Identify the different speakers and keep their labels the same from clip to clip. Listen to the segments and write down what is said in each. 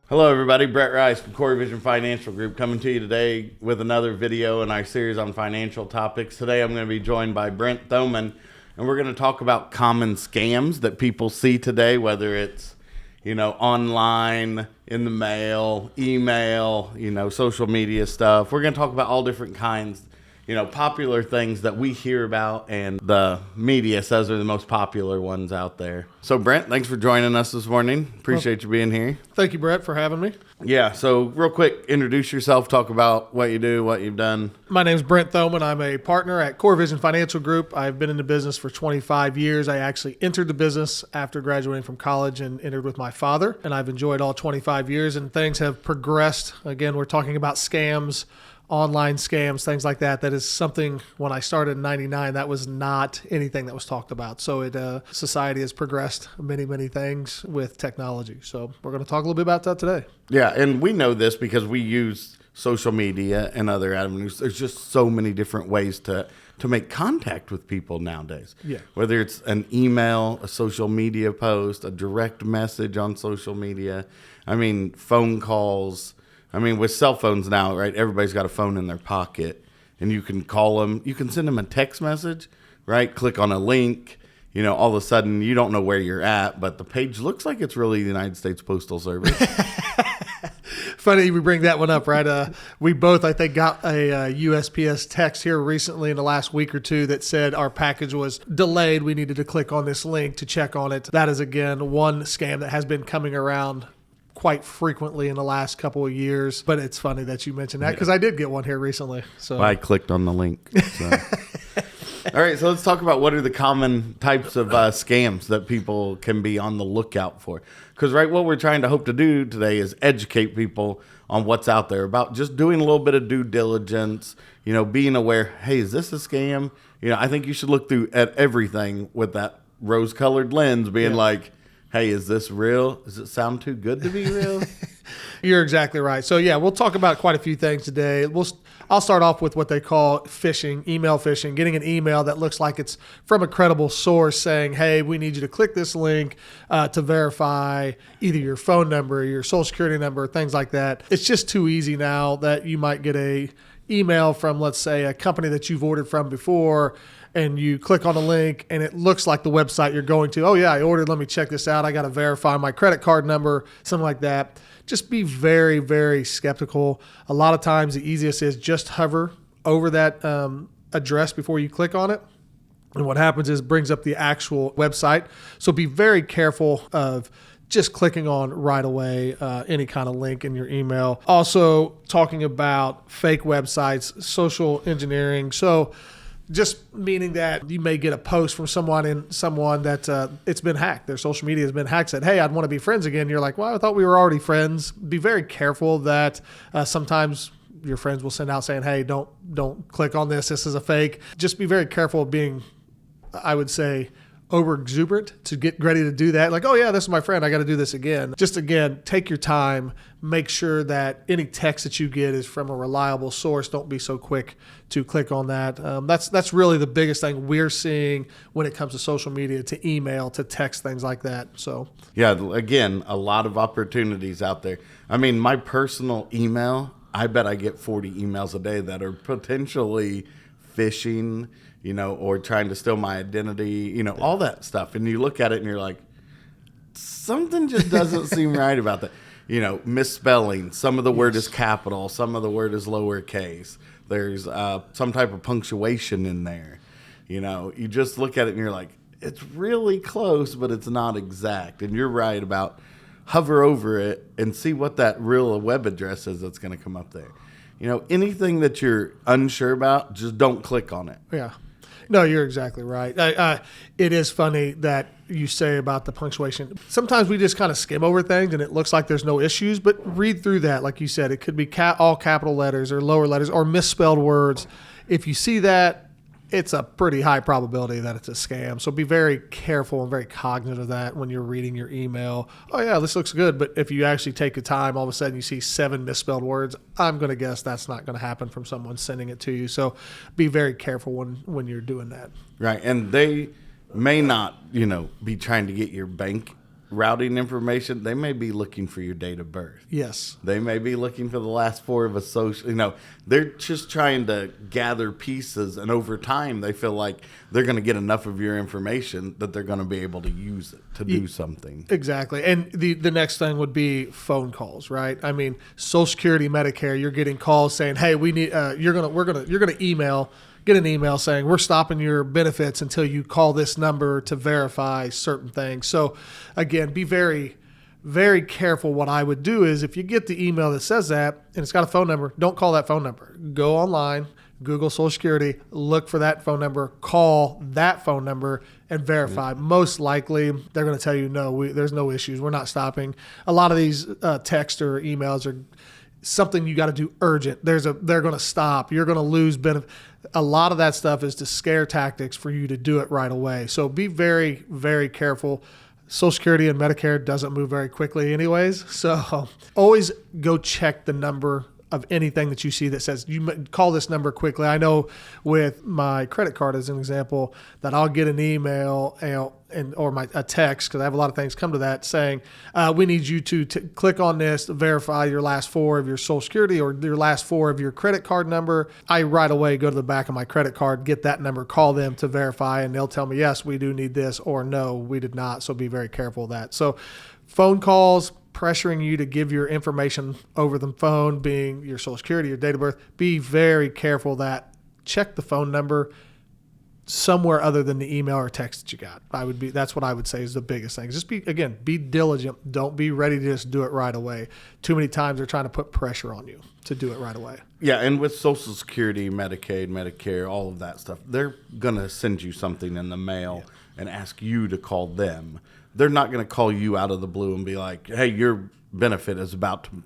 Speaker 1: Hello, everybody. Brett Rice from Core Vision Financial Group coming to you today with another video in our series on financial topics. Today, I'm going to be joined by Brent Thoman, and we're going to talk about common scams that people see today, whether it's, online, in the mail, email, social media stuff. We're going to talk about all different kinds, popular things that we hear about and the media says are the most popular ones out there. So, Brent, thanks for joining us this morning. Appreciate you being here.
Speaker 2: Thank you, Brett, for having me.
Speaker 1: Yeah, so real quick, introduce yourself, talk about what you do, what you've done.
Speaker 2: My name is Brent Thoman. I'm a partner at Core Vision Financial Group. I've been in the business for 25 years. I actually entered the business after graduating from college and entered with my father, and I've enjoyed all 25 years, and things have progressed. Again, we're talking about scams, online scams, things like that. That is something, when I started in 99, that was not anything that was talked about. So society has progressed many, many things with technology. So we're going to talk a little bit about that today.
Speaker 1: Yeah, and we know this because we use social media and other avenues. There's just so many different ways to make contact with people nowadays.
Speaker 2: Yeah.
Speaker 1: Whether it's an email, a social media post, a direct message on social media, phone calls. With cell phones now, right, everybody's got a phone in their pocket, and you can call them. You can send them a text message, right? Click on a link. All of a sudden, you don't know where you're at, but the page looks like it's really the United States Postal Service.
Speaker 2: Funny we bring that one up, right? We both, I think, got a USPS text here recently in the last week or two that said our package was delayed. We needed to click on this link to check on it. That is, again, one scam that has been coming around quite frequently in the last couple of years, but it's funny that you mentioned that because I did get one here recently. So
Speaker 1: I clicked on the link. So. All right, so let's talk about what are the common types of scams that people can be on the lookout for. Because what we're trying to hope to do today is educate people on what's out there about just doing a little bit of due diligence, being aware, hey, is this a scam? I think you should look through at everything with that rose-colored lens, being like, hey, is this real? Does it sound too good to be real?
Speaker 2: You're exactly right. So, we'll talk about quite a few things today. I'll start off with what they call phishing, email phishing, getting an email that looks like it's from a credible source saying, hey, we need you to click this link to verify either your phone number, your social security number, things like that. It's just too easy now that you might get a email from, let's say, a company that you've ordered from before, and you click on a link and it looks like the website you're going to. Oh yeah, I ordered, let me check this out. I got to verify my credit card number, something like that. Just be very, very skeptical. A lot of times the easiest is just hover over that address before you click on it. And what happens is it brings up the actual website. So be very careful of just clicking on right away any kind of link in your email. Also talking about fake websites, social engineering. So just meaning that you may get a post from someone that it's been hacked. Their social media has been hacked. Said, hey, I'd want to be friends again. You're like, well, I thought we were already friends. Be very careful that sometimes your friends will send out saying, hey, don't click on this. This is a fake. Just be very careful of being, I would say, over exuberant to get ready to do that. Like, oh yeah, this is my friend. I got to do this again. Just again, take your time. Make sure that any text that you get is from a reliable source. Don't be so quick to click on that. That's really the biggest thing we're seeing when it comes to social media, to email, to text, things like that. So
Speaker 1: yeah, again, a lot of opportunities out there. My personal email, I bet I get 40 emails a day that are potentially phishing, or trying to steal my identity, all that stuff. And you look at it and you're like, something just doesn't seem right about that. Misspelling. Some of the word is capital. Some of the word is lowercase. There's some type of punctuation in there. You just look at it and you're like, it's really close, but it's not exact. And you're right about hover over it and see what that real web address is that's going to come up there. Anything that you're unsure about, just don't click on it.
Speaker 2: Yeah. No, you're exactly right. It is funny that you say about the punctuation. Sometimes we just kind of skim over things and it looks like there's no issues, but read through that. Like you said, it could be all capital letters or lower letters or misspelled words. If you see that, it's a pretty high probability that it's a scam. So be very careful and very cognizant of that when you're reading your email. Oh yeah, this looks good. But if you actually take the time, all of a sudden you see 7 misspelled words, I'm going to guess that's not going to happen from someone sending it to you. So be very careful when you're doing that.
Speaker 1: Right. And they may not, be trying to get your bank routing information, they may be looking for your date of birth.
Speaker 2: Yes.
Speaker 1: They may be looking for the last four of a social. They're just trying to gather pieces, and over time, they feel like they're going to get enough of your information that they're going to be able to use it to do something.
Speaker 2: Exactly. And the next thing would be phone calls, right? I mean, Social Security, Medicare, you're getting calls saying, "Hey, we need you're gonna get an email saying we're stopping your benefits until you call this number to verify certain things." So again, be very, very careful. What I would do is if you get the email that says that and it's got a phone number, don't call that phone number. Go online, Google Social Security, look for that phone number, call that phone number and verify. Most likely they're going to tell you, no, there's no issues. We're not stopping. A lot of these text or emails are something you got to do urgent. They're going to stop. You're going to lose benefit. A lot of that stuff is to scare tactics for you to do it right away. So be very, very careful. Social Security and Medicare doesn't move very quickly anyways. So always go check the number of anything that you see that says you call this number quickly. I know with my credit card as an example that I'll get an email or a text, because I have a lot of things come to that, saying we need you to click on this to verify your last four of your Social Security or your last four of your credit card number. I right away go to the back of my credit card, get that number, call them to verify, and they'll tell me, yes, we do need this, or no, we did not. So be very careful of that. So phone calls, pressuring you to give your information over the phone, being your Social Security, your date of birth, be very careful that check the phone number somewhere other than the email or text that you got. That's what I would say is the biggest thing. Just be diligent. Don't be ready to just do it right away. Too many times they're trying to put pressure on you to do it right away.
Speaker 1: Yeah, and with Social Security, Medicaid, Medicare, all of that stuff, they're going to send you something in the mail and ask you to call them. They're not going to call you out of the blue and be like, hey, your benefit is about to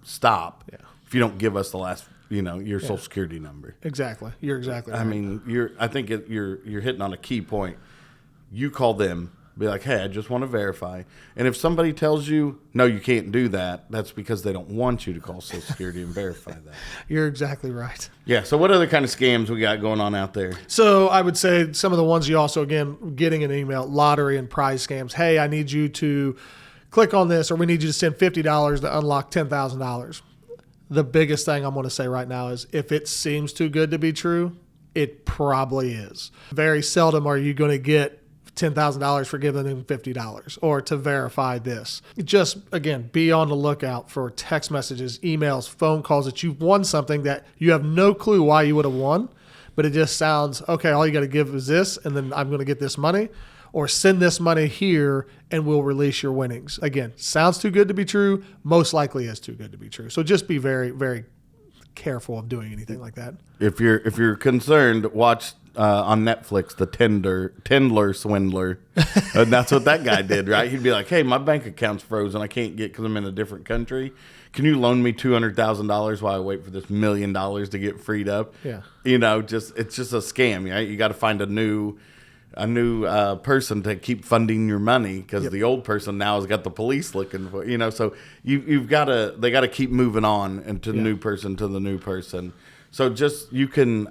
Speaker 1: stop if you don't give us the last, your Social Security number.
Speaker 2: Exactly. You're exactly right.
Speaker 1: I mean, you're hitting on a key point. You call them, be like, hey, I just want to verify. And if somebody tells you, no, you can't do that, that's because they don't want you to call Social Security and verify that.
Speaker 2: You're exactly right.
Speaker 1: Yeah. So what other kind of scams we got going on out there?
Speaker 2: So I would say some of the ones you also, again, getting an email, lottery and prize scams. Hey, I need you to click on this, or we need you to send $50 to unlock $10,000. The biggest thing I'm going to say right now is if it seems too good to be true, it probably is. Very seldom are you going to get $10,000 for giving them $50 or to verify this. Just, again, be on the lookout for text messages, emails, phone calls that you've won something that you have no clue why you would have won, but it just sounds, okay, all you got to give is this, and then I'm going to get this money, or send this money here and we'll release your winnings. Again, sounds too good to be true, most likely is too good to be true. So just be very, very careful of doing anything like that.
Speaker 1: If you're concerned, watch on Netflix the Tindler Swindler, and that's what that guy did, right? He'd be like, "Hey, my bank account's frozen. I can't get because I'm in a different country. Can you loan me $200,000 while I wait for this $1 million to get freed up?"
Speaker 2: Yeah,
Speaker 1: it's just a scam, right? You got to find a new person to keep funding your money because the old person now has got the police looking for so they got to keep moving on and to the new person. So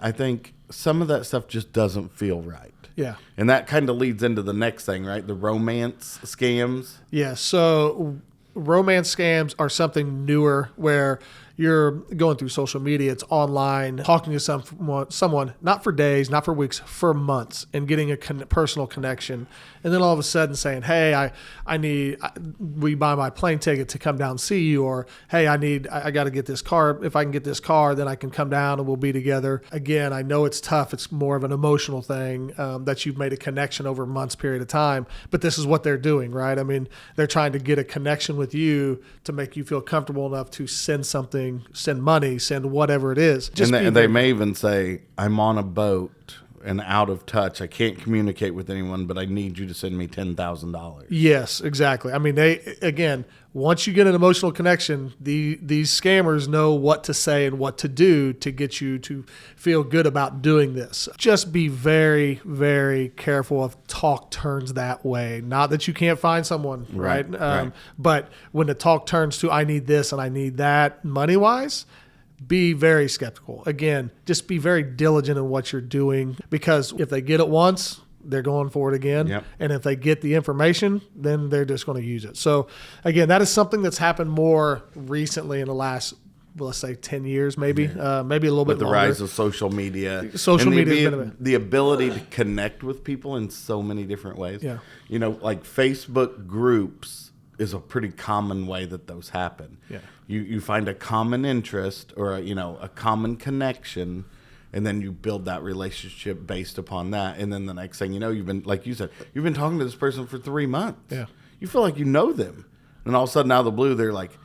Speaker 1: I think some of that stuff just doesn't feel right.
Speaker 2: Yeah.
Speaker 1: And that kind of leads into the next thing, right? The romance scams.
Speaker 2: Yeah. So romance scams are something newer where you're going through social media, it's online, talking to someone, not for days, not for weeks, for months, and getting a personal connection. And then all of a sudden saying, hey, will you buy my plane ticket to come down and see you? Or, hey, I got to get this car. If I can get this car, then I can come down and we'll be together. Again, I know it's tough. It's more of an emotional thing that you've made a connection over months period of time. But this is what they're doing, right? I mean, they're trying to get a connection with you to make you feel comfortable enough to send something, send money, send whatever it is.
Speaker 1: And they may even say, I'm on a boat and out of touch. I can't communicate with anyone, but I need you to send me $10,000.
Speaker 2: Yes, exactly. I mean, once you get an emotional connection, these scammers know what to say and what to do to get you to feel good about doing this. Just be very, very careful if talk turns that way. Not that you can't find someone, right?
Speaker 1: Right.
Speaker 2: But when the talk turns to I need this and I need that money-wise, be very skeptical. Again, just be very diligent in what you're doing, because if they get it once, they're going for it again.
Speaker 1: Yep.
Speaker 2: And if they get the information, then they're just going to use it. So, again, that is something that's happened more recently in the last, let's say, 10 years, maybe, maybe a little bit
Speaker 1: With the
Speaker 2: longer.
Speaker 1: rise of social media.
Speaker 2: Social
Speaker 1: and
Speaker 2: media has been
Speaker 1: the ability to connect with people in so many different ways.
Speaker 2: Yeah.
Speaker 1: You know, like Facebook groups is a pretty common way that those happen.
Speaker 2: Yeah.
Speaker 1: You find a common interest or, a common connection, and then you build that relationship based upon that. And then the next thing you know, you've been, like you said, you've been talking to this person for 3 months.
Speaker 2: Yeah.
Speaker 1: You feel like you know them. And all of a sudden, out of the blue, they're like,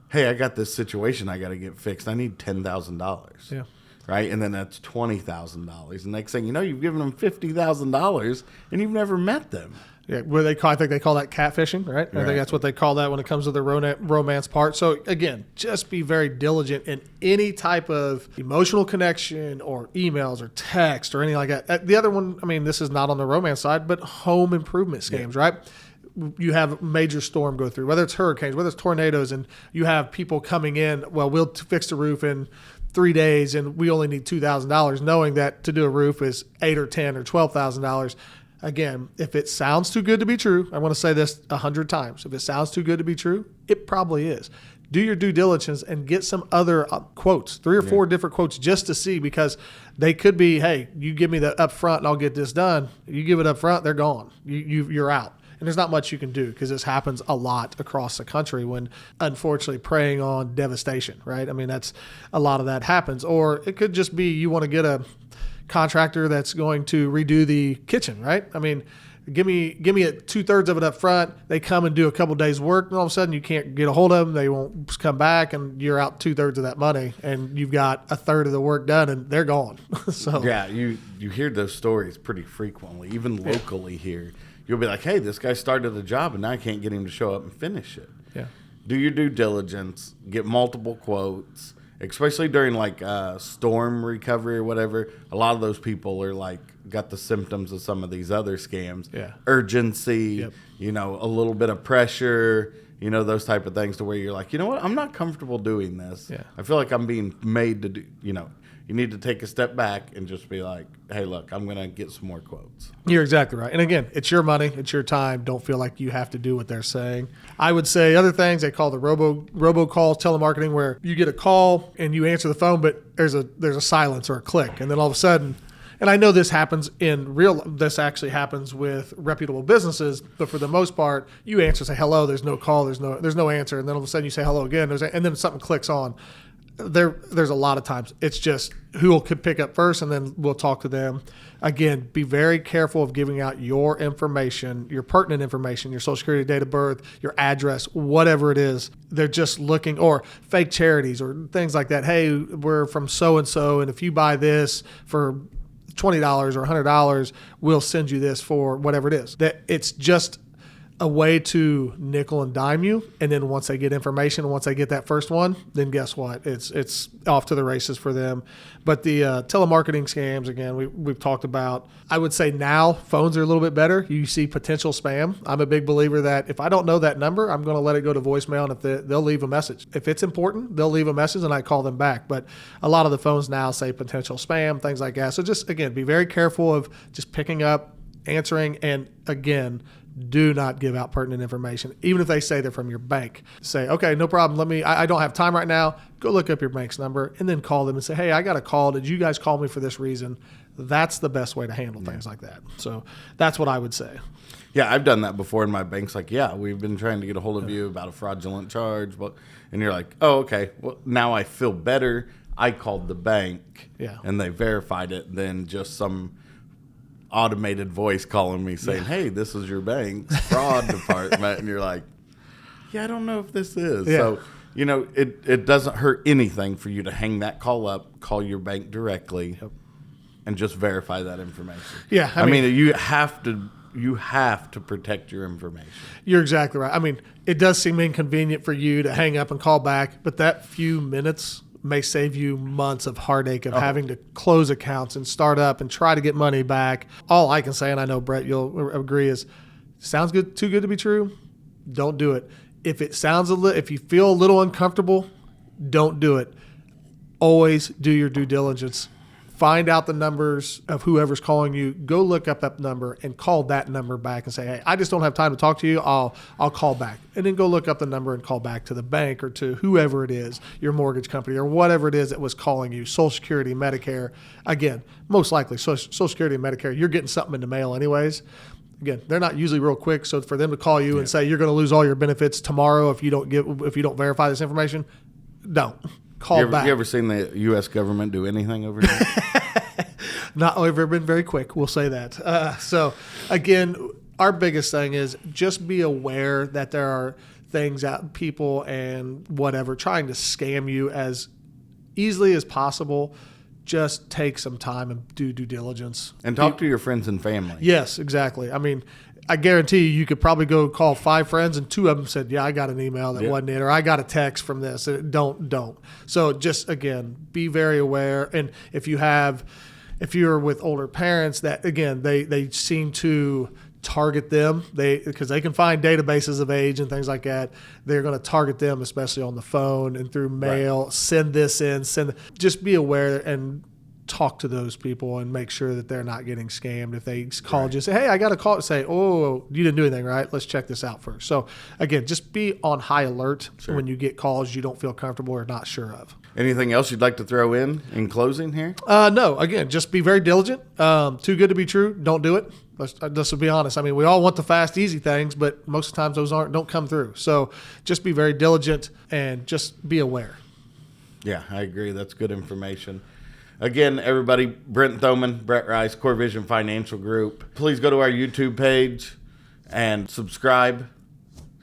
Speaker 1: hey, I got this situation I got to get fixed. I need $10,000.
Speaker 2: Yeah.
Speaker 1: Right? And then that's $20,000. The next thing you know, you've given them $50,000 and you've never met them.
Speaker 2: Yeah, I think they call that catfishing, right? I think that's what they call that when it comes to the romance part. So, again, just be very diligent in any type of emotional connection or emails or text or anything like that. The other one, I mean, this is not on the romance side, but home improvement schemes, right? You have a major storm go through, whether it's hurricanes, whether it's tornadoes, and you have people coming in, well, we'll fix the roof in 3 days and we only need $2,000, knowing that to do a roof is $8,000 or $10,000 or $12,000. Again, if it sounds too good to be true, I want to say this 100 times. If it sounds too good to be true, it probably is. Do your due diligence and get some other quotes, 3 or 4 different quotes just to see, because they could be, hey, you give me the up front and I'll get this done. You give it up front, they're gone. You're out. And there's not much you can do because this happens a lot across the country when, unfortunately, preying on devastation, right? I mean, that's a lot of that happens. Or it could just be you want to get a contractor that's going to redo the kitchen, right? I mean, give me 2/3 of it up front. They come and do a couple days work, and all of a sudden you can't get a hold of them. They won't come back, and you're out 2/3 of that money, and you've got 1/3 of the work done, and they're gone. So
Speaker 1: yeah, you hear those stories pretty frequently, even locally here. You'll be like, hey, this guy started a job, and now I can't get him to show up and finish it.
Speaker 2: Yeah.
Speaker 1: Do your due diligence. Get multiple quotes. Especially during like storm recovery or whatever, a lot of those people are like got the symptoms of some of these other scams.
Speaker 2: Yeah.
Speaker 1: Urgency, a little bit of pressure, those type of things to where you're like, you know what, I'm not comfortable doing this.
Speaker 2: Yeah.
Speaker 1: I feel like I'm being made to do, you need to take a step back and just be like, hey, look, I'm going to get some more quotes.
Speaker 2: You're exactly right. And again, it's your money. It's your time. Don't feel like you have to do what they're saying. I would say other things they call the robocalls, telemarketing, where you get a call and you answer the phone, but there's a silence or a click. And then all of a sudden, and I know this happens this actually happens with reputable businesses, but for the most part, you answer, say hello, there's no call, there's no answer. And then all of a sudden you say hello again, and then something clicks on. There's a lot of times it's just who could pick up first, and then we'll talk to them. Again, be very careful of giving out your information, your pertinent information, your social security, date of birth, your address, whatever it is. They're just looking, or fake charities or things like that. Hey, we're from so-and-so, and if you buy this for $20 or $100, we'll send you this for whatever it is. That it's just a way to nickel and dime you, and then once they get information, once they get that first one, then guess what? It's off to the races for them. But the telemarketing scams, again, we've talked about. I would say now phones are a little bit better. You see potential spam. I'm a big believer that if I don't know that number, I'm going to let it go to voicemail, and if they'll leave a message. If it's important, they'll leave a message, and I call them back. But a lot of the phones now say potential spam, things like that. So just, again, be very careful of just picking up, answering, and again, do not give out pertinent information. Even if they say they're from your bank, say, okay, no problem. I don't have time right now. Go look up your bank's number and then call them and say, hey, I got a call. Did you guys call me for this reason? That's the best way to handle things like that. So that's what I would say.
Speaker 1: Yeah, I've done that before, and my bank's like, yeah, we've been trying to get a hold of you about a fraudulent charge. And you're like, oh, okay. Well, now I feel better. I called the bank and they verified it than just some automated voice calling me saying, hey, this is your bank's fraud department. And you're like, yeah, I don't know if this is. Yeah. So, it doesn't hurt anything for you to hang that call up, call your bank directly, and just verify that information.
Speaker 2: Yeah.
Speaker 1: I mean, you have to protect your information.
Speaker 2: You're exactly right. I mean, it does seem inconvenient for you to hang up and call back, but that few minutes may save you months of heartache of having to close accounts and start up and try to get money back. All I can say, and I know, Brett, you'll agree, is sounds good, too good to be true, don't do it. If it sounds if you feel a little uncomfortable, don't do it. Always do your due diligence find out the numbers of whoever's calling you, go look up that number and call that number back and say, hey, I just don't have time to talk to you. I'll call back. And then go look up the number and call back to the bank or to whoever it is, your mortgage company or whatever it is that was calling you, Social Security, Medicare. Again, most likely Social Security and Medicare, you're getting something in the mail anyways. Again, they're not usually real quick. So for them to call you and say you're going to lose all your benefits tomorrow if you don't verify this information, don't. Call back.
Speaker 1: You ever seen the U.S. government do anything over here?
Speaker 2: Not ever been very quick. We'll say that. So, again, our biggest thing is just be aware that there are things out, people and whatever, trying to scam you as easily as possible. Just take some time and do due diligence.
Speaker 1: And talk to your friends and family.
Speaker 2: Yes, exactly. I mean, I guarantee you could probably go call 5 friends and 2 of them said, yeah, I got an email that wasn't it, or I got a text from this. Don't. So just, again, be very aware. And if you're with older parents that, again, they seem to target them, because they can find databases of age and things like that. They're going to target them, especially on the phone and through mail. Right. Send this in, just be aware and talk to those people and make sure that they're not getting scammed. If they call you and say, hey, I got a call, say, oh, you didn't do anything, right? Let's check this out first. So again, just be on high alert when you get calls you don't feel comfortable or not sure of.
Speaker 1: Anything else you'd like to throw in closing here?
Speaker 2: No, again, just be very diligent. Too good to be true. Don't do it. Let's be honest. I mean, we all want the fast, easy things, but most of the times those don't come through. So just be very diligent and just be aware.
Speaker 1: Yeah, I agree. That's good information. Again, everybody, Brent Thoman, Brett Rice, Core Vision Financial Group. Please go to our YouTube page and subscribe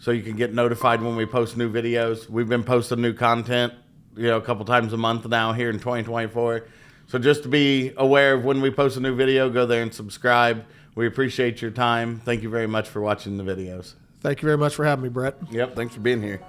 Speaker 1: so you can get notified when we post new videos. We've been posting new content, a couple times a month now here in 2024. So just to be aware of when we post a new video, go there and subscribe. We appreciate your time. Thank you very much for watching the videos.
Speaker 2: Thank you very much for having me, Brett.
Speaker 1: Yep, thanks for being here.